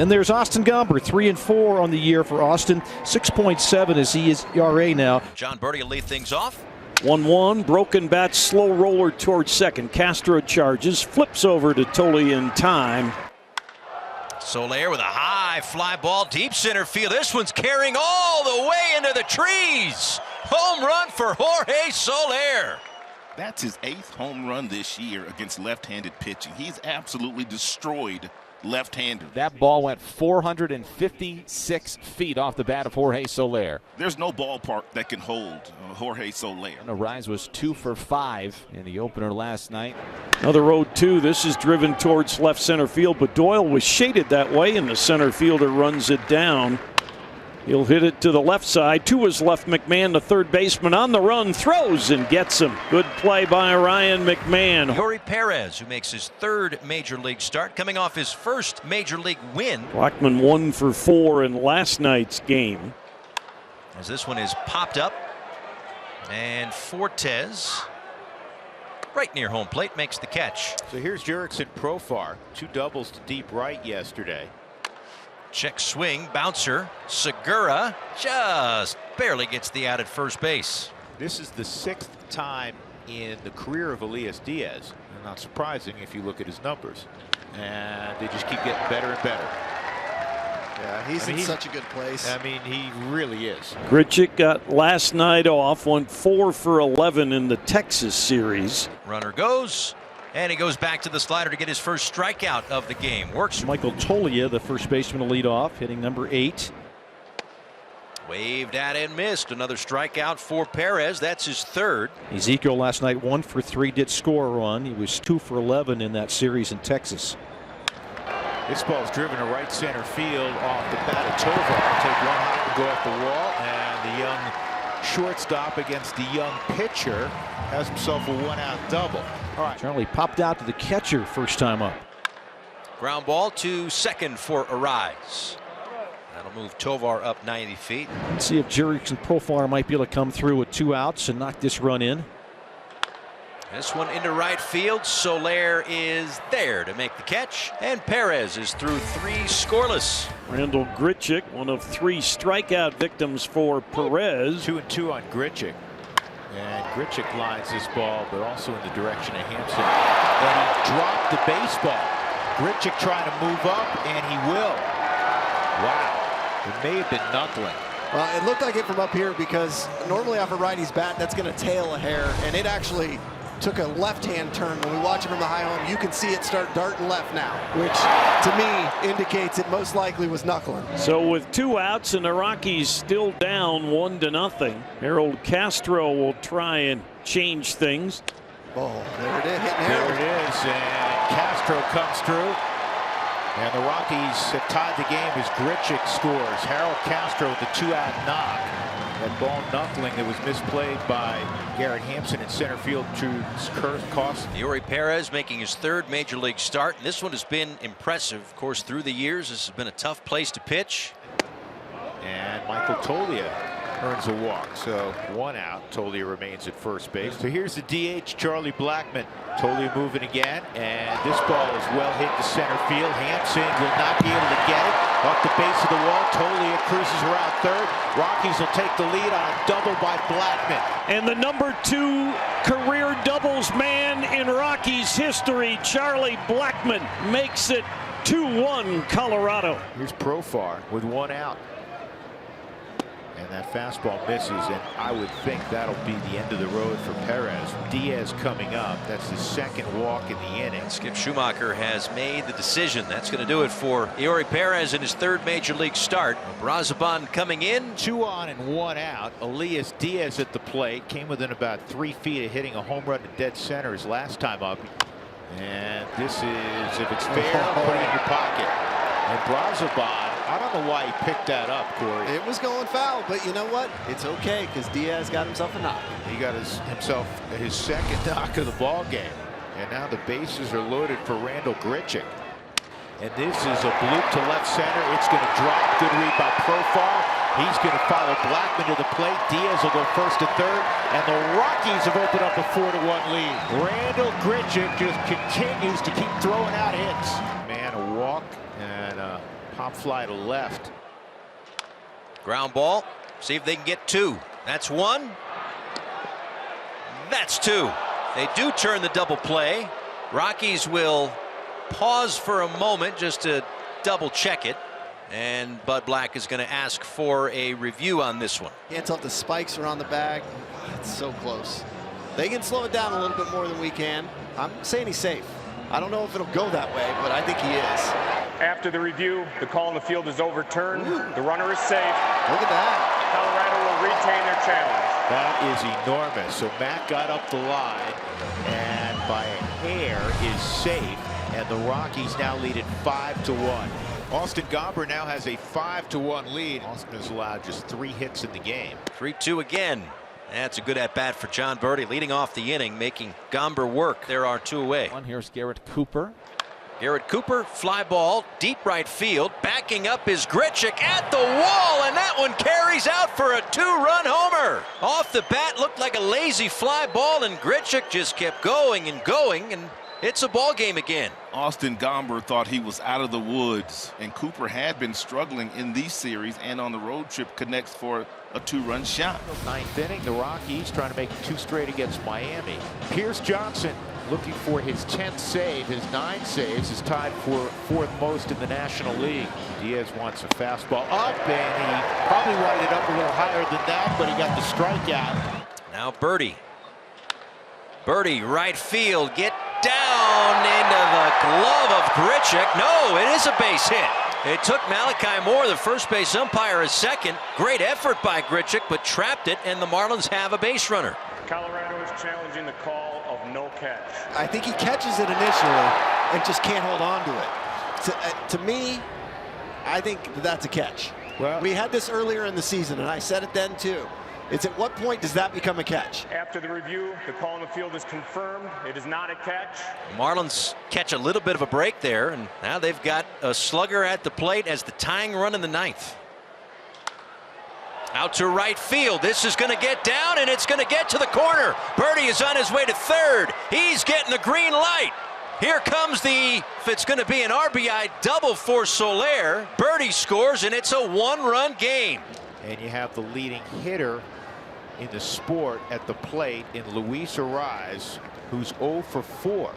Then there's Austin Gomber, 3-4 on the year for Austin, 6.7 as he is ERA now. John Birdie will lead things off. 1-1, broken bat, slow roller towards second. Castro charges, flips over to Tolley in time. Soler with a high fly ball, deep center field. This one's carrying all the way into the trees. Home run for Jorge Soler. That's his 8th home run this year against left-handed pitching. He's absolutely destroyed left-handers. That ball went 456 feet off the bat of Jorge Soler. There's no ballpark that can hold Jorge Soler. And the rise was 2 for 5 in the opener last night. Another 0-2. This is driven towards left center field, but Doyle was shaded that way, and the center fielder runs it down. He'll hit it to the left side. To his left, McMahon, the third baseman, on the run, throws and gets him. Good play by Ryan McMahon. Yuri Perez, who makes his 3rd major league start, coming off his 1st major league win. Blackman 1 for 4 in last night's game. As this one is popped up, and Fortes, right near home plate, makes the catch. So here's Jurickson Profar, 2 doubles to deep right yesterday. Check swing, bouncer. Segura just barely gets the out at first base. This is the 6th time in the career of Elias Diaz. And not surprising if you look at his numbers. And they just keep getting better and better. Yeah, he's in such a good place. I mean, he really is. Grichuk got last night off, went 4 for 11 in the Texas series. Runner goes. And he goes back to the slider to get his first strikeout of the game. Works. Michael Toglia, the first baseman, to lead off, hitting number 8. Waved at and missed. Another strikeout for Perez. That's his 3rd. Ezekiel last night 1 for 3, did score a run. He was 2 for 11 in that series in Texas. This ball's driven to right center field off the bat of Tovar. Take 1 hop and go up the wall. And the young shortstop against the young pitcher has himself a 1-out double. All right. Charlie popped out to the catcher first time up. Ground ball to second for Arise. That'll move Tovar up 90 feet. Let's see if Jurickson Profar might be able to come through with 2 outs and knock this run in. This one into right field. Soler is there to make the catch. And Perez is through 3 scoreless. Randall Grichuk, one of 3 strikeout victims for Perez. 2-2 on Grichuk. And Grichuk lines this ball, but also in the direction of Hampson. And he dropped the baseball. Grichuk trying to move up, and he will. Wow. It may have been knuckling. Well, it looked like it from up here because normally off a righty's bat, that's going to tail a hair, and it actually took a left-hand turn. When we watch it from the high home, you can see it start darting left now, which to me indicates it most likely was knuckling. So with 2 outs and the Rockies still down 1-0, Harold Castro will try and change things. Oh, there it is. Hitting There it is, and Castro comes through. And the Rockies have tied the game as Grichuk scores. Harold Castro with the 2-out knock. That ball knuckling that was misplayed by Garrett Hampson in center field to cost. Yuri Perez making his 3rd major league start. And this one has been impressive. Of course, through the years, this has been a tough place to pitch. And Michael Toglia earns a walk. So 1 out. Toglia remains at first base. So here's the DH, Charlie Blackmon. Toglia moving again. And this ball is well hit to center field. Hampson will not be able to get it. Off the base of the wall. Toglia cruises around 3rd. Rockies will take the lead on a double by Blackmon. And the number 2 career doubles man in Rockies history, Charlie Blackmon, makes it 2-1 Colorado. Here's Profar with 1 out. And that fastball misses, and I would think that'll be the end of the road for Perez. Diaz coming up. That's the 2nd walk in the inning. Skip Schumacher has made the decision. That's going to do it for Yuri Perez in his 3rd major league start. Brazoban coming in. 2 on and 1 out. Elias Diaz at the plate. Came within about 3 feet of hitting a home run to dead center his last time up. And this is, if it's fair, put it in your pocket. And Brazoban, I don't know why he picked that up, Corey. It was going foul, but you know what? It's okay because Diaz got himself a knock. He got himself his 2nd knock of the ball game. And now the bases are loaded for Randall Grichuk. And this is a bloop to left center. It's going to drop. Good read by Profar. He's going to follow Blackmon to the plate. Diaz will go 1st to 3rd. And the Rockies have opened up a 4-1 lead. Randall Grichuk just continues to keep throwing out hits. Man, a walk and a Pop fly to left. Ground ball. See if they can get 2. That's 1. That's 2. They do turn the double play. Rockies will pause for a moment just to double check it. And Bud Black is going to ask for a review on this one. Can't tell if the spikes are on the bag. It's so close. They can slow it down a little bit more than we can. I'm saying he's safe. I don't know if it'll go that way, but I think he is. After the review, the call on the field is overturned. Ooh. The runner is safe. Look at that. Colorado will retain their challenge. That is enormous. So Matt got up the line and by a hair is safe. And the Rockies now lead it 5-1. Austin Gomber now has a 5-1 lead. Austin has allowed just 3 hits in the game. 3-2 again. That's a good at-bat for John Birdie, leading off the inning, making Gomber work. There are 2 away. Here's Garrett Cooper. Garrett Cooper, fly ball, deep right field. Backing up is Grichuk at the wall, and that one carries out for a 2-run homer. Off the bat, looked like a lazy fly ball, and Grichuk just kept going, and it's a ball game again. Austin Gomber thought he was out of the woods, and Cooper had been struggling in these series, and on the road trip connects for a 2-run shot. 9th inning, the Rockies trying to make 2 straight against Miami. Pierce Johnson looking for his 10th save. His 9 saves is tied for 4th most in the National League. Diaz wants a fastball up, and he probably wanted it up a little higher than that, but he got the strikeout. Now Birdie. Birdie, right field, get down into the glove of Grichuk. No, it is a base hit. It took Malachi Moore, the first base umpire, a second. Great effort by Grichuk, but trapped it, and the Marlins have a base runner. Colorado is challenging the call of no catch. I think he catches it initially and just can't hold on to it. To me, I think that's a catch. Well, we had this earlier in the season, and I said it then too. It's at what point does that become a catch? After the review, the call on the field is confirmed. It is not a catch. Marlins catch a little bit of a break there, and now they've got a slugger at the plate as the tying run in the 9th. Out to right field. This is going to get down, and it's going to get to the corner. Birdie is on his way to 3rd. He's getting the green light. Here comes if it's going to be an RBI double for Soler. Birdie scores, and it's a 1-run game. And you have the leading hitter in the sport at the plate in Luis Arraez, who's 0 for 4.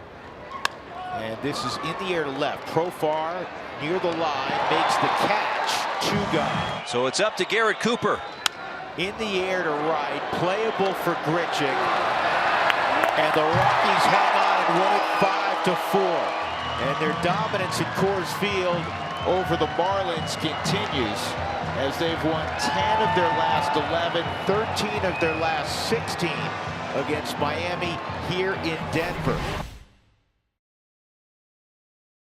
And this is in the air to left. Profar near the line makes the catch. 2 gone. So it's up to Garrett Cooper. In the air to right, playable for Grichuk. And the Rockies hang on and win it 5-4. And their dominance in Coors Field over the Marlins continues, as they've won 10 of their last 11, 13 of their last 16 against Miami here in Denver.